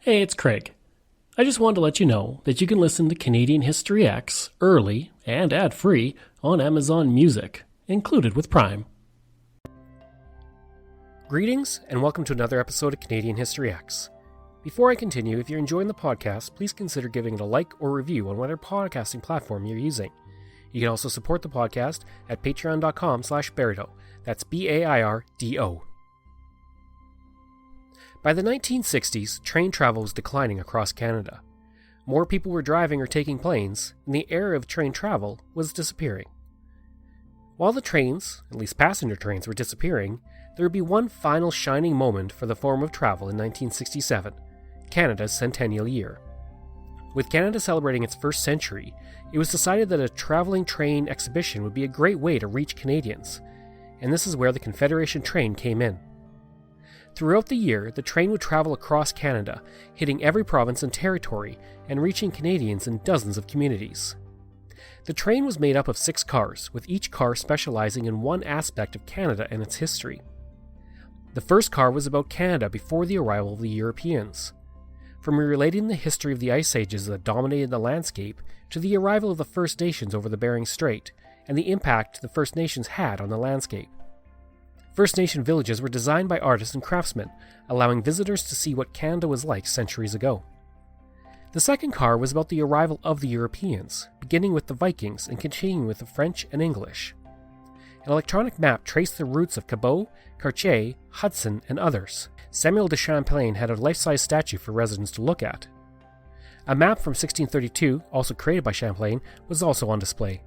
Hey, it's Craig. I just wanted to let you know that you can listen to Canadian History X early and ad-free on Amazon Music, included with Prime. Greetings, and welcome to another episode of Canadian History X. Before I continue, if you're enjoying the podcast, please consider giving it a like or review on whatever podcasting platform you're using. You can also support the podcast at patreon.com/Bairdo. That's BAIRDO. By the 1960s, train travel was declining across Canada. More people were driving or taking planes, and the era of train travel was disappearing. While the trains, at least passenger trains, were disappearing, there would be one final shining moment for the form of travel in 1967, Canada's Centennial year. With Canada celebrating its first century, it was decided that a traveling train exhibition would be a great way to reach Canadians, and this is where the Confederation Train came in. Throughout the year, the train would travel across Canada, hitting every province and territory, and reaching Canadians in dozens of communities. The train was made up of 6 cars, with each car specializing in one aspect of Canada and its history. The first car was about Canada before the arrival of the Europeans. From relating the history of the ice ages that dominated the landscape, to the arrival of the First Nations over the Bering Strait, and the impact the First Nations had on the landscape. First Nation villages were designed by artists and craftsmen, allowing visitors to see what Canada was like centuries ago. The second car was about the arrival of the Europeans, beginning with the Vikings and continuing with the French and English. An electronic map traced the routes of Cabot, Cartier, Hudson, and others. Samuel de Champlain had a life-size statue for residents to look at. A map from 1632, also created by Champlain, was also on display.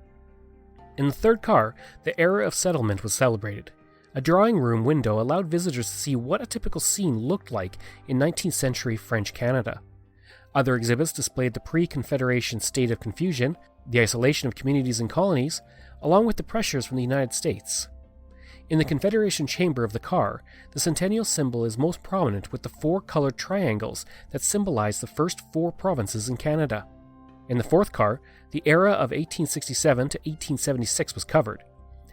In the third car, the era of settlement was celebrated. A drawing room window allowed visitors to see what a typical scene looked like in 19th century French Canada. Other exhibits displayed the pre-Confederation state of confusion, the isolation of communities and colonies, along with the pressures from the United States. In the Confederation chamber of the car, the Centennial symbol is most prominent with the 4 colored triangles that symbolize the first 4 provinces in Canada. In the fourth car, the era of 1867 to 1876 was covered.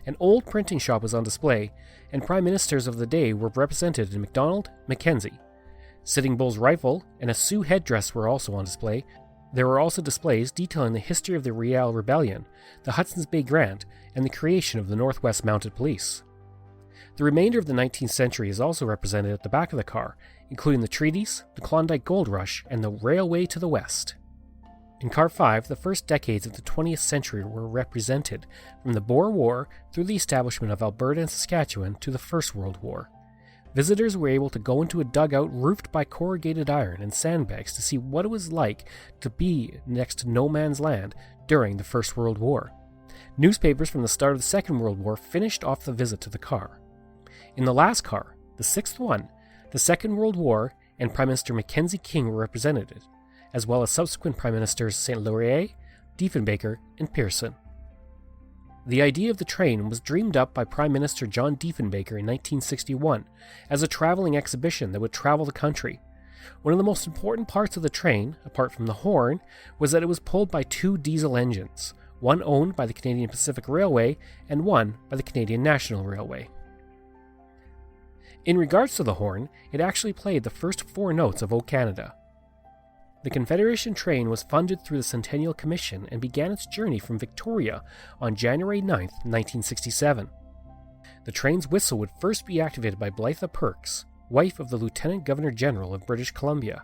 An old printing shop was on display, and prime ministers of the day were represented in Macdonald, Mackenzie. Sitting Bull's rifle and a Sioux headdress were also on display. There were also displays detailing the history of the Riel Rebellion, the Hudson's Bay Grant, and the creation of the Northwest Mounted Police. The remainder of the 19th century is also represented at the back of the car, including the treaties, the Klondike Gold Rush, and the Railway to the West. In Car 5, the first decades of the 20th century were represented, from the Boer War through the establishment of Alberta and Saskatchewan to the First World War. Visitors were able to go into a dugout roofed by corrugated iron and sandbags to see what it was like to be next to no man's land during the First World War. Newspapers from the start of the Second World War finished off the visit to the car. In the last car, the 6th one, the Second World War and Prime Minister Mackenzie King were represented, as well as subsequent Prime Ministers St. Laurier, Diefenbaker, and Pearson. The idea of the train was dreamed up by Prime Minister John Diefenbaker in 1961 as a traveling exhibition that would travel the country. One of the most important parts of the train, apart from the horn, was that it was pulled by 2 diesel engines, one owned by the Canadian Pacific Railway and one by the Canadian National Railway. In regards to the horn, it actually played the first 4 notes of O Canada. The Confederation Train was funded through the Centennial Commission and began its journey from Victoria on January 9, 1967. The train's whistle would first be activated by Blytha Perks, wife of the Lieutenant Governor General of British Columbia.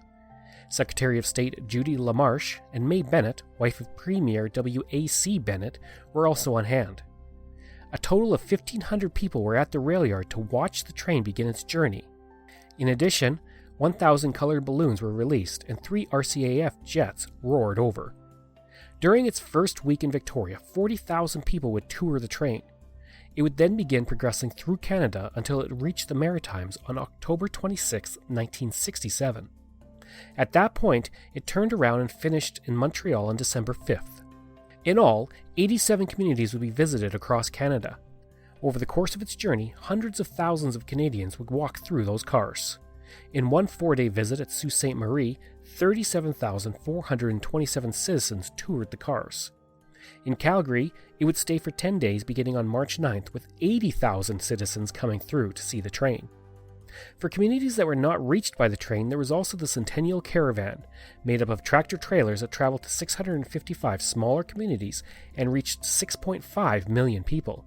Secretary of State Judy LaMarche and May Bennett, wife of Premier W.A.C. Bennett, were also on hand. A total of 1,500 people were at the rail yard to watch the train begin its journey. In addition, 1,000 colored balloons were released and 3 RCAF jets roared over. During its first week in Victoria, 40,000 people would tour the train. It would then begin progressing through Canada until it reached the Maritimes on October 26, 1967. At that point, it turned around and finished in Montreal on December 5th. In all, 87 communities would be visited across Canada. Over the course of its journey, hundreds of thousands of Canadians would walk through those cars. In one 4-day visit at Sault Ste. Marie, 37,427 citizens toured the cars. In Calgary, it would stay for 10 days beginning on March 9th, with 80,000 citizens coming through to see the train. For communities that were not reached by the train, there was also the Centennial Caravan, made up of tractor-trailers that traveled to 655 smaller communities and reached 6.5 million people.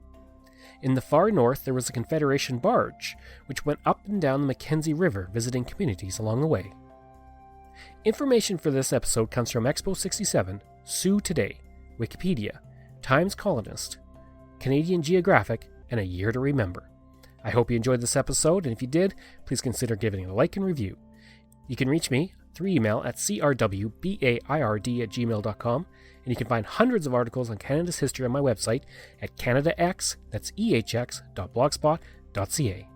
In the far north, there was the Confederation Barge, which went up and down the Mackenzie River, visiting communities along the way. Information for this episode comes from Expo 67, Sioux Today, Wikipedia, Times Colonist, Canadian Geographic, and A Year to Remember. I hope you enjoyed this episode, and if you did, please consider giving it a like and review. You can reach me through email at crwbaird@gmail.com, and you can find hundreds of articles on Canada's history on my website at canadax, that's ehx.blogspot.ca.